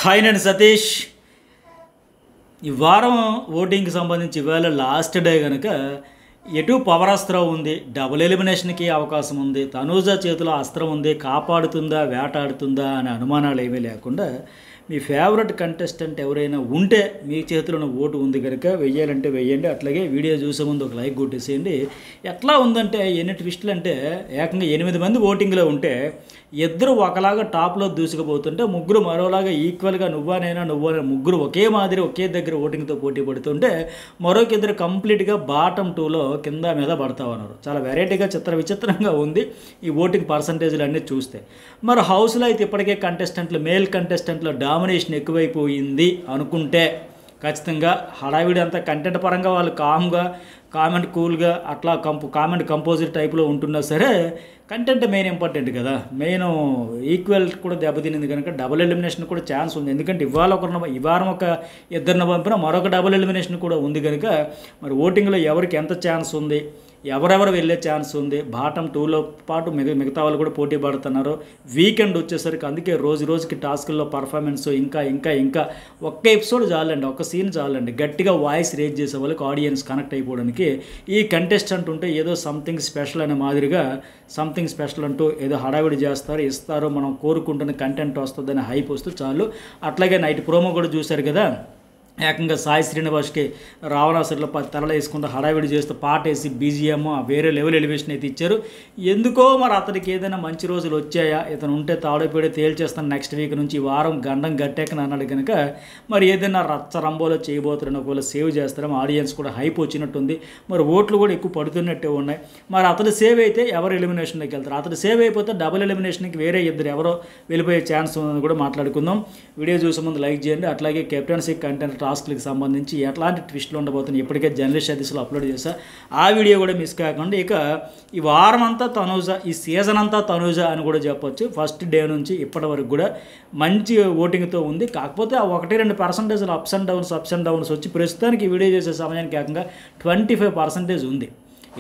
Hi నేను సతీష్. ఈ వారం ఓటింగ్కి సంబంధించి ఇవాళ లాస్ట్ డే కనుక ఎటు పవర్ అస్త్రం ఉంది, డబుల్ ఎలిమినేషన్కి అవకాశం ఉంది, తనూజ చేతిలో అస్త్రం ఉంది, కాపాడుతుందా వేటాడుతుందా అనే అనుమానాలు ఏమీ లేకుండా మీ ఫేవరెట్ కంటెస్టెంట్ ఎవరైనా ఉంటే మీ చేతిలో ఓటు ఉంది కనుక వెయ్యాలంటే వెయ్యండి. అట్లాగే వీడియో చూసే ముందు ఒక లైక్ కొట్టేసేయండి. ఎట్లా ఉందంటే ఎన్ని ట్విస్టులు అంటే ఏకంగా 8 మంది ఓటింగ్లో ఉంటే ఇద్దరు ఒకలాగా టాప్లో దూసుకుపోతుంటే ముగ్గురు మరోలాగా ఈక్వల్గా నువ్వా ముగ్గురు ఒకే మాదిరి ఒకే దగ్గర ఓటింగ్తో పోటీ పడుతుంటే మరొక ఇద్దరు కంప్లీట్గా బాటమ్ 2లో కింద మీద పడతా ఉన్నారు. చాలా వెరైటీగా విచిత్రంగా ఉంది ఈ ఓటింగ్ పర్సంటేజ్లు అన్నీ చూస్తే. మరి హౌస్లో అయితే ఇప్పటికే మేల్ కంటెస్టెంట్లో డామినేషన్ ఎక్కువైపోయింది అనుకుంటే ఖచ్చితంగా హడావిడి అంతా కంటెంట్ పరంగా వాళ్ళు కామెంట్ కూల్గా అట్లా కామెంట్ కంపోజిట్ టైప్లో ఉంటున్నా సరే కంటెంట్ మెయిన్ ఇంపార్టెంట్ కదా. మెయిన్ ఈక్వల్ కూడా దెబ్బతినింది కనుక డబుల్ ఎలిమినేషన్ కూడా ఛాన్స్ ఉంది. ఎందుకంటే ఈ వారం ఒక ఇద్దరిని పంపిన మరొక డబుల్ ఎలిమినేషన్ కూడా ఉంది కనుక మరి ఓటింగ్లో ఎవరికి ఎంత ఛాన్స్ ఉంది, ఎవరెవరు వెళ్ళే ఛాన్స్ ఉంది, బాటమ్ 2లో పాటు మిగతా వాళ్ళు కూడా పోటీ పడుతున్నారు. వీకెండ్ వచ్చేసరికి అందుకే రోజుకి టాస్కుల్లో పర్ఫార్మెన్స్ ఇంకా ఒక్క ఎపిసోడ్ చాలండి, ఒక్క సీన్ చాలండి గట్టిగా వాయిస్ రేజ్ చేసే వాళ్ళకి ఆడియన్స్ కనెక్ట్ అయిపోవడానికి. ఈ కంటెస్టెంట్ ఉంటే ఏదో సంథింగ్ స్పెషల్ అనే మాదిరిగా సంథింగ్ స్పెషల్ అంటూ ఏదో హడావిడి ఇస్తారు, మనం కోరుకుంటున్న కంటెంట్ వస్తుందని హైప్ వస్తూ చాలు. అట్లాగే నైట్ ప్రోమో కూడా చూశారు కదా, ఏకంగా సాయి శ్రీనివాస్కి రావణాసురులో తలలు వేసుకుంటూ హడావిడి చేస్తూ పాట వేసి బీజిఎం వేరే లెవెల్ ఎలివేషన్ అయితే ఇచ్చారు. ఎందుకో మరి అతనికి ఏదైనా మంచి రోజులు వచ్చాయా, ఇతను ఉంటే తాడైపోయి తేల్చేస్తాను నెక్స్ట్ వీక్ నుంచి ఈ వారం గండం గట్టెక్కని అన్నాడు కనుక మరి ఏదైనా రంబోలో చేయబోతారని ఒకవేళ సేవ్ చేస్తారో ఆడియన్స్ కూడా హైప్ వచ్చినట్టుంది. మరి ఓట్లు కూడా ఎక్కువ పడుతున్నట్టే ఉన్నాయి. మరి అతను సేవ్ అయితే ఎవరు ఎలిమినేషన్లోకి వెళ్తారు, అతను సేవ్ అయిపోతే డబుల్ ఎలిమినేషన్కి వేరే ఇద్దరు ఎవరో వెళ్ళిపోయే ఛాన్స్ ఉందని కూడా మాట్లాడుకుందాం. వీడియో చూసే ముందు లైక్ చేయండి. అట్లాగే కెప్టెన్సీ కంటెంట్ టాస్క్లకు సంబంధించి ఎట్లాంటి ట్విస్టులు ఉండబోతున్నాయి ఇప్పటికే జర్నలిస్ట్ సతీష్లో అప్లోడ్ చేశా, ఆ వీడియో కూడా మిస్ కాకుండా. ఇక ఈ వారం అంతా తనూజ, ఈ సీజన్ అంతా తనూజ అని కూడా చెప్పొచ్చు. ఫస్ట్ డే నుంచి ఇప్పటి వరకు కూడా మంచి ఓటింగ్తో ఉంది. కాకపోతే ఆ 1-2% అప్స్ అండ్ డౌన్స్ వచ్చి ప్రస్తుతానికి ఈ వీడియో చేసే సమయానికి ఏకంగా 25% ఉంది.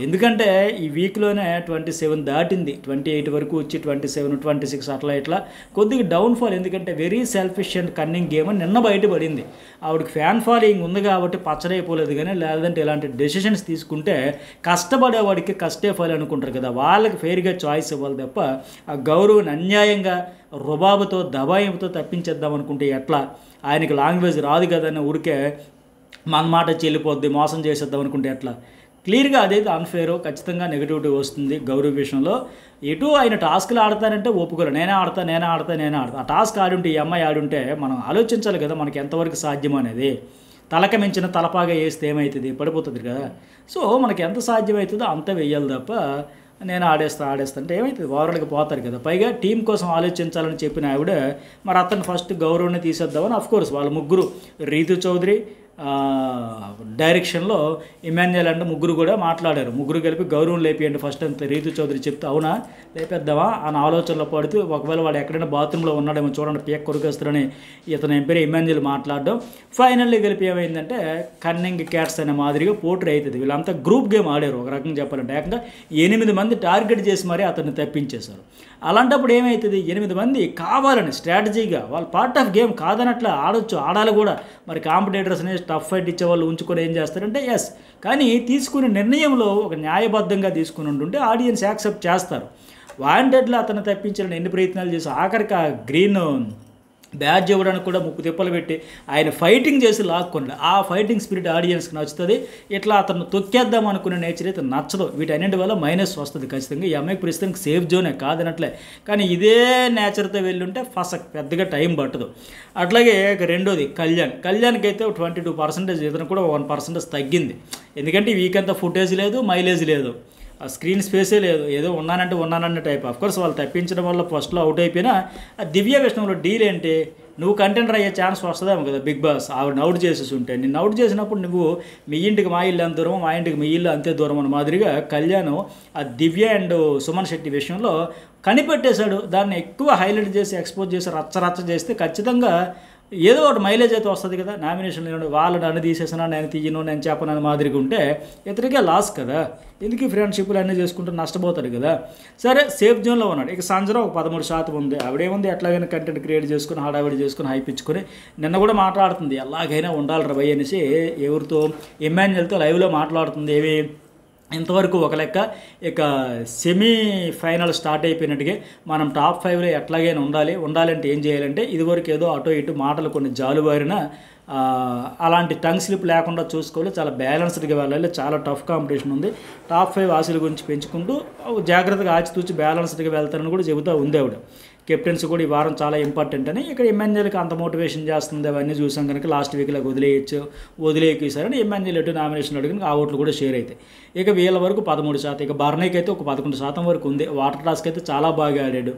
ఎందుకంటే ఈ వీక్లోనే 27 దాటింది, 28 వరకు వచ్చి 27, 26 అట్లా కొద్దిగా డౌన్ఫాల్. ఎందుకంటే very selfish and cunning game అని నిన్న బయటపడింది. ఆవిడకి ఫ్యాన్ ఫాలోయింగ్ ఉంది కాబట్టి పచ్చడైపోలేదు. కానీ లేదంటే ఇలాంటి డెసిషన్స్ తీసుకుంటే కష్టపడేవాడికి కష్టే ఫాలో అనుకుంటారు కదా, వాళ్ళకి ఫెయిర్గా చాయిస్ ఇవ్వాలి తప్ప ఆ గౌరవాన్ని అన్యాయంగా రుబాబుతో దబాయింపుతో తప్పించేద్దాం అనుకుంటే ఎట్లా. ఆయనకి లాంగ్వేజ్ రాదు కదని ఊరికే మన మాట చెల్లిపోద్ది మోసం చేసేద్దాం అనుకుంటే ఎట్లా. క్లియర్గా అదైతే అన్ఫేర్, ఖచ్చితంగా నెగిటివిటీ వస్తుంది గౌరవ విషయంలో. ఎటు ఆయన టాస్క్లు ఆడతానంటే ఒప్పుకోరు, నేనే ఆడతా. ఆ టాస్క్ ఆడుంటే ఈ అమ్మాయి ఆడుంటే మనం ఆలోచించాలి కదా మనకి ఎంతవరకు సాధ్యం అనేది. తలక మించిన తలపాగా వేస్తే ఏమవుతుంది, పడిపోతుంది కదా. సో మనకి ఎంత సాధ్యమవుతుందో అంత వెయ్యాలి తప్ప నేను ఆడేస్తా అంటే ఏమవుతుంది, ఓవరాల్గా పోతారు కదా. పైగా టీం కోసం ఆలోచించాలని చెప్పిన ఆవిడ మరి అతను ఫస్ట్ గౌరవాన్ని తీసేద్దామని అఫ్కోర్స్ వాళ్ళ ముగ్గురు రీతు చౌదరి డైరెక్షన్లో ఇమాన్యుయల్ అంటే ముగ్గురు కూడా మాట్లాడారు. ముగ్గురు కలిపి గౌరవం లేపియండి ఫస్ట్ అంత రీతు చౌదరి చెప్తే అవునా లేపేద్దామా అని ఆలోచనలో పడుతూ ఒకవేళ వాడు ఎక్కడైనా బాత్రూంలో ఉన్నాడేమో చూడండి పేక్ కొరికేస్తారని ఇతను ఎంపీరే ఇమాన్యుయల్ మాట్లాడడం. ఫైనల్లీ కలిపి ఏమైందంటే కన్నింగ్ క్యాట్స్ అనే మాదిరిగా పోటీ అవుతుంది. వీళ్ళంతా గ్రూప్ గేమ్ ఆడారు ఒక రకంగా చెప్పాలంటే. ఏకంగా 8 మంది టార్గెట్ చేసి మరీ అతన్ని తప్పించేశారు. అలాంటప్పుడు ఏమవుతుంది, 8 మంది కావాలని స్ట్రాటజీగా వాళ్ళు పార్ట్ ఆఫ్ గేమ్ కాదనట్లా ఆడాలి కూడా. మరి కాంపిటేటర్స్ని టఫ్ ఫైట్ ఇచ్చే వాళ్ళు ఉంచుకొని ఏం చేస్తారంటే ఎస్, కానీ తీసుకునే నిర్ణయంలో ఒక న్యాయబద్ధంగా తీసుకుని ఉంటుంటే ఆడియన్స్ యాక్సెప్ట్ చేస్తారు. వాంటెడ్లో అతను తప్పించాలని ఎన్ని ప్రయత్నాలు చేసి ఆఖరికి ఆ గ్రీన్ బ్యాడ్జ్ ఇవ్వడానికి కూడా ముక్కు తిప్పలు పెట్టి ఆయన ఫైటింగ్ చేసి లాక్కుండా ఆ ఫైటింగ్ స్పిరిట్ ఆడియన్స్కి నచ్చుతుంది. ఇట్లా అతను తొక్కేద్దాం అనుకునే నేచర్ అయితే నచ్చదు. వీటన్నింటి వల్ల మైనస్ వస్తుంది ఖచ్చితంగా. ఈ అమ్మాయికి ప్రస్తుతానికి సేఫ్ జోనే కాదనట్లే, కానీ ఇదే నేచర్తో వెళ్ళుంటే పెద్దగా టైం పట్టదు. అట్లాగే రెండోది కళ్యాణ్కి అయితే 22% ఇతను కూడా 1% తగ్గింది. ఎందుకంటే ఈ వీక్ అంతా ఫుటేజ్ లేదు, మైలేజ్ లేదు, ఆ స్క్రీన్ స్పేసే లేదు, ఏదో ఉన్నానంటే టైప్. అఫ్కోర్స్ వాళ్ళు తప్పించడం వల్ల ఫస్ట్లో అవుట్ అయిపోయినా ఆ దివ్య విషయంలో డీల్ ఏంటి, నువ్వు కంటెంటర్ అయ్యే ఛాన్స్ వస్తుందేమో కదా బిగ్ బాస్. ఆవిడ అవుట్ చేసేసి ఉంటే నిన్ను అవుట్ చేసినప్పుడు నువ్వు మీ ఇంటికి మా ఇల్లు అంత దూరం, మా ఇంటికి మీ ఇల్లు అంతే దూరం అన్న మాదిరిగా కళ్యాణ్ ఆ దివ్య అండ్ సుమన్ శెట్టి విషయంలో కనిపెట్టేశాడు. దాన్ని ఎక్కువ హైలైట్ చేసి ఎక్స్పోజ్ చేసి రచ్చ చేస్తే ఖచ్చితంగా ఏదో ఒకటి మైలేజ్ అయితే వస్తుంది కదా. నామినేషన్ వాళ్ళు నన్ను తీసేసినా నేను తీయను నేను చెప్పను అని మాదిరిగా ఉంటే ఇతనికే లాస్ కదా. ఎందుకు ఫ్రెండ్షిప్లు అన్నీ చేసుకుంటూ నష్టపోతాడు కదా. సరే సేఫ్ జోన్లో ఉన్నాడు. ఇక సంజన ఒక 13% ఉంది. ఆవిడేముంది ఎట్లాగైనా కంటెంట్ క్రియేట్ చేసుకుని హడావిడి చేసుకుని హైపించుకొని నిన్న కూడా మాట్లాడుతుంది ఎలాగైనా ఉండాలి రా భయ్ అనేసి. ఎవరితో ఎమ్మాన్యుయల్తో లైవ్లో మాట్లాడుతుంది. ఏవి ఇంతవరకు ఒక లెక్క. ఇక సెమీ ఫైనల్ స్టార్ట్ అయిపోయినట్టుగా మనం టాప్ 5లో ఎట్లాగైనా ఉండాలంటే ఏం చేయాలంటే ఇదివరకు ఏదో అటో ఇటు మాటలు కొన్ని జాలుబారిన అలాంటి టంగ్ స్లిప్ లేకుండా చూసుకోవాలి. చాలా బ్యాలెన్స్డ్గా వెళ్ళాలి. చాలా టఫ్ కాంపిటీషన్ ఉంది. టాప్ 5 ఆశల గురించి పెంచుకుంటూ జాగ్రత్తగా ఆచితూచి బ్యాలెన్స్డ్గా వెళ్తారని కూడా చెబుతూ ఉంది ఆవిడ. కెప్టెన్స్ కూడా ఈ వారం చాలా ఇంపార్టెంట్ అని. ఇక్కడ ఎమ్మెన్యేల్కి అంత మోటివేషన్ చేస్తుంది. అవన్నీ చూసాం కనుక లాస్ట్ వీక్లో వదిలేసారని ఎమ్మెన్యేల్ ఎటు నామినేషన్ అడిగిన ఆ ఓట్లు కూడా షేర్ అవుతాయి. ఇక వీళ్ళ వరకు 13%. ఇక బర్నీకి అయితే ఒక 11% వరకు ఉంది. వాటర్ టాస్క్ అయితే చాలా బాగా ఆడాడు.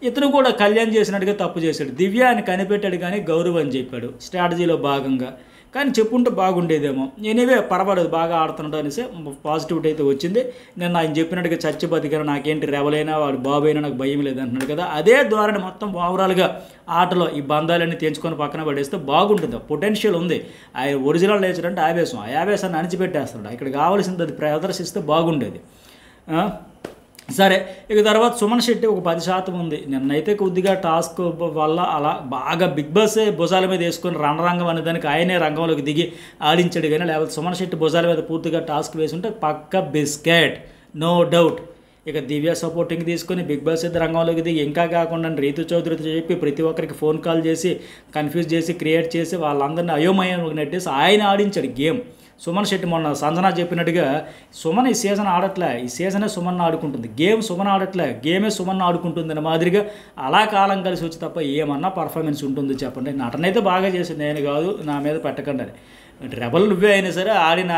ఇతను కూడా కళ్యాణ్ చేసినట్టుగా తప్పు చేశాడు. దివ్య అని కనిపెట్టాడు కానీ గౌరవ్ అని చెప్పాడు స్ట్రాటజీలో భాగంగా. కానీ చెప్పుంటే బాగుండేదేమో. ఎనీవే పర్వాలేదు బాగా ఆడుతున్నాడు అనేసి పాజిటివిటీ అయితే వచ్చింది. నేను ఆయన చెప్పినట్టుగా చచ్చి బతికాను నాకేంటి రెవలైనా వాడు బాబు అయినా నాకు భయం లేదు అంటున్నాడు కదా. అదే ద్వారా మొత్తం ఓవరాల్గా ఆటలో ఈ బంధాలన్నీ తెంచుకొని పక్కన పడేస్తే బాగుంటుంది. పొటెన్షియల్ ఉంది. ఆయన ఒరిజినల్ నేచర్ అంటే ఆవేశం. ఆ ఆవేశాన్ని అణిచిపెట్టేస్తాడు. ఇక్కడ కావాల్సింది అది ప్రదర్శిస్తే బాగుండేది. సరే ఇక తర్వాత సుమన్ శెట్టి ఒక 10% ఉంది. నిన్నైతే కొద్దిగా టాస్క్ వల్ల అలా బాగా బిగ్ బాసే భుజాల మీద వేసుకొని రణరంగం అనే దానికి ఆయనే రంగంలోకి దిగి ఆడించాడు. కానీ లేకపోతే సుమన్ శెట్టి భుజాల మీద పూర్తిగా టాస్క్ వేసి ఉంటే పక్క బిస్కెట్ నో డౌట్. ఇక దివ్య సపోర్టింగ్ తీసుకొని బిగ్ బాస్ అయితే రంగంలోకి దిగి ఇంకా కాకుండా రీతు చౌదరితో చెప్పి ప్రతి ఒక్కరికి ఫోన్ కాల్ చేసి కన్ఫ్యూజ్ చేసి క్రియేట్ చేసి వాళ్ళందరినీ అయోమయం నెట్టేసి ఆయన ఆడించాడు గేమ్. సుమన్ శెట్టి మొన్న సంజన చెప్పినట్టుగా సుమన్ ఈ సీజన్ ఆడట్లే. ఈ సీజనే సుమన్ ఆడుకుంటుంది. గేమ్ సుమన్ ఆడట్లే. గేమే సుమన్ ఆడుకుంటుంది అనే మాదిరిగా అలా కాలం కలిసి వచ్చి తప్ప ఏమన్నా పర్ఫార్మెన్స్ ఉంటుంది చెప్పండి. నటనైతే బాగా చేసింది. నేను కాదు నా మీద పెట్టకండి అని. రెబల్ నువ్వే అయినా సరే ఆడిన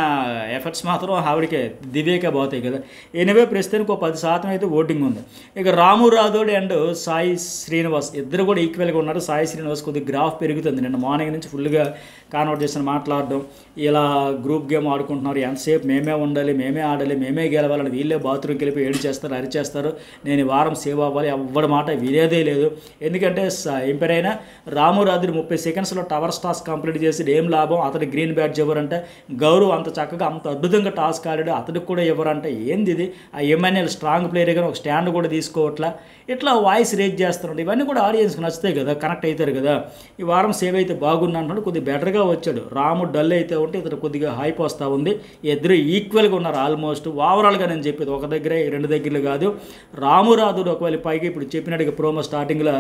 ఎఫర్ట్స్ మాత్రం ఆవిడకే దివ్యకే పోతాయి కదా. ఎనివే ప్రస్తుతానికి ఒక 10% అయితే ఓటింగ్ ఉంది. ఇక రాము రాథోడ్ అండ్ సాయి శ్రీనివాస్ ఇద్దరు కూడా ఈక్వల్గా ఉన్నారు. సాయి శ్రీనివాస్ కొద్దిగా గ్రాఫ్ పెరుగుతుంది. నిన్న మార్నింగ్ నుంచి ఫుల్గా కాన్వర్జేషన్ మాట్లాడడం, ఇలా గ్రూప్ గేమ్ ఆడుకుంటున్నారు, ఎంతసేపు మేమే ఉండాలి, మేమే ఆడాలి, మేమే గెలవాలని వీళ్ళే బాత్రూమ్కి వెళ్ళి ఏడు చేస్తారు, అరిచేస్తారు. నేను ఈ వారం సేవ్ అవ్వాలి, ఎవ్వడి మాట వినేదే లేదు. ఎందుకంటే ఎంపైర్ అయినా రాము రాథోడ్ 30 సెకండ్స్లో టవర్స్ టాస్క్ కంప్లీట్ చేసి ఏం లాభం, అతని గ్రీన్ బ్యాడ్జ్ ఎవరంటే గౌరవ్ అంత చక్కగా అంత అద్భుతంగా టాస్క్ ఆడాడు, అతడికి కూడా ఎవరంటే ఏంది ఇది. ఆ ఎమ్మెన్యేల్ స్ట్రాంగ్ ప్లేయర్ కానీ ఒక స్టాండ్ కూడా తీసుకోవట్లా. ఇట్లా వాయిస్ రేజ్ చేస్తున్నాడు. ఇవన్నీ కూడా ఆడియన్స్కి నచ్చుతాయి కదా, కనెక్ట్ అవుతారు కదా. ఈ వారం సేవ్ అయితే బాగున్నా అంటున్నాడు. కొద్దిగా బెటర్గా వచ్చాడు. రాము డల్ అయితే ఉంటే ఇతను కొద్దిగా హైప్ వస్తూ ఉంది. ఇద్దరు ఈక్వల్గా ఉన్నారు ఆల్మోస్ట్. ఓవరాల్గా నేను చెప్పేది ఒక దగ్గరే 2 దగ్గరలు కాదు. రాము రాథోడ్ ఒకవేళ పైకి ఇప్పుడు చెప్పినట్టుగా ప్రోమో స్టార్టింగ్లో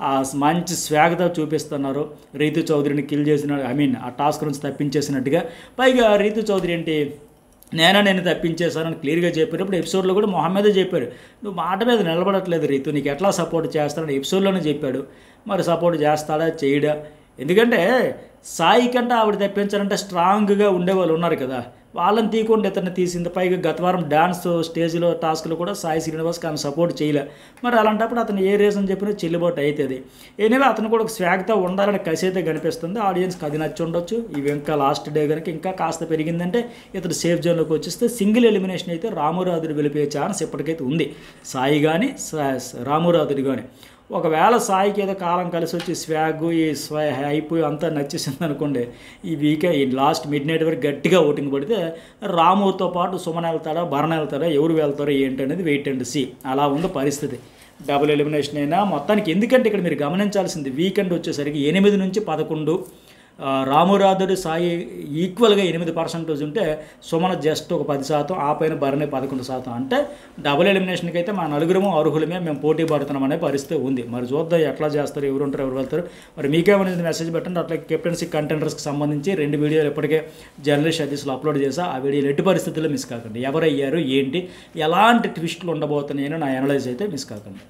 ఆ మంచి స్వాగత చూపిస్తున్నారు. రీతు చౌదరిని కిల్ చేసిన ఆ టాస్క్ నుంచి తప్పించేసినట్టుగా. పైగా రీతు చౌదరి ఏంటి నేను తప్పించేశానని క్లియర్గా చెప్పారు. ఇప్పుడు ఎపిసోడ్లో కూడా మొహమ్మదే చెప్పాడు, నువ్వు మాట మీద నిలబడట్లేదు రీతు, నీకు ఎట్లా సపోర్ట్ చేస్తానని ఎపిసోడ్లోనే చెప్పాడు. మరి సపోర్ట్ చేస్తాడా చేయడా? ఎందుకంటే సాయి కంటే ఆవిడ తప్పించాలంటే స్ట్రాంగ్గా ఉండేవాళ్ళు ఉన్నారు కదా, వాళ్ళని తీయకుండా ఇతన్ని తీసింది. పైగా గత వారం డాన్స్ స్టేజ్లో టాస్క్లో కూడా సాయి శ్రీనివాస్కి ఆమె సపోర్ట్ చేయలే. మరి అలాంటప్పుడు అతను ఏ రీజన్ చెప్పినా చెల్లుబాటు అవుతుంది. ఎనివే అతను కూడా ఒక స్వాగత ఉండాలని కసి అయితే కనిపిస్తుంది. ఆడియన్స్కి అది నచ్చి ఉండొచ్చు. ఇవి ఇంకా లాస్ట్ డే కనుక ఇంకా కాస్త పెరిగిందంటే ఇతను సేఫ్ జోన్లోకి వచ్చేస్తే సింగిల్ ఎలిమినేషన్ అయితే రాము రాథోడ్ వెళ్ళిపోయే ఛాన్స్ ఇప్పటికైతే ఉంది. సాయి కానీ రాము రాథోడ్ కానీ. ఒకవేళ సాయికి ఏదో కాలం కలిసి వచ్చి స్వాగు ఈ అయిపోయి అంతా నచ్చేసింది అనుకోండి, ఈ లాస్ట్ మిడ్ నైట్ వరకు గట్టిగా ఓటింగ్ పడితే రాముతో పాటు సుమన్ వెళ్తాడా, భరణ వెళ్తాడా, ఎవరు వెళ్తారో ఏంటి అనేది వెయిట్ అండ్ సీ. అలా ఉంది పరిస్థితి. డబుల్ ఎలిమినేషన్ అయినా మొత్తానికి. ఎందుకంటే ఇక్కడ మీరు గమనించాల్సింది వీకెండ్ వచ్చేసరికి 8 నుంచి 11 రాము రాథోడ్ సాయి ఈక్వల్గా 8% ఉంటే సుమన జస్ట్ ఒక 10%, ఆ పైన భరణి 11%. అంటే డబుల్ ఎలిమినేషన్కి అయితే మా నలుగురము అర్హులమే మేము పోటీ పడుతున్నాం అనే పరిస్థితి ఉంది. మరి చూద్దాం ఎట్లా చేస్తారు, ఎవరు ఉంటారు, ఎవరు వెళ్తారు. మరి మీకేమైనా మెసేజ్ పెట్టండి. అట్లా కెప్టెన్సీ కంటెండర్స్కి సంబంధించి 2 వీడియోలు ఇప్పటికే జర్నలిస్ట్ అదిస్లో అప్లోడ్ చేసా. ఆ వీడియోలు ఎట్టి పరిస్థితుల్లో మిస్ కాకండి. ఎవరయ్యారు ఏంటి, ఎలాంటి ట్విస్టులు ఉండబోతున్నాయని నా అనలైజ్ అయితే మిస్ కాకండి.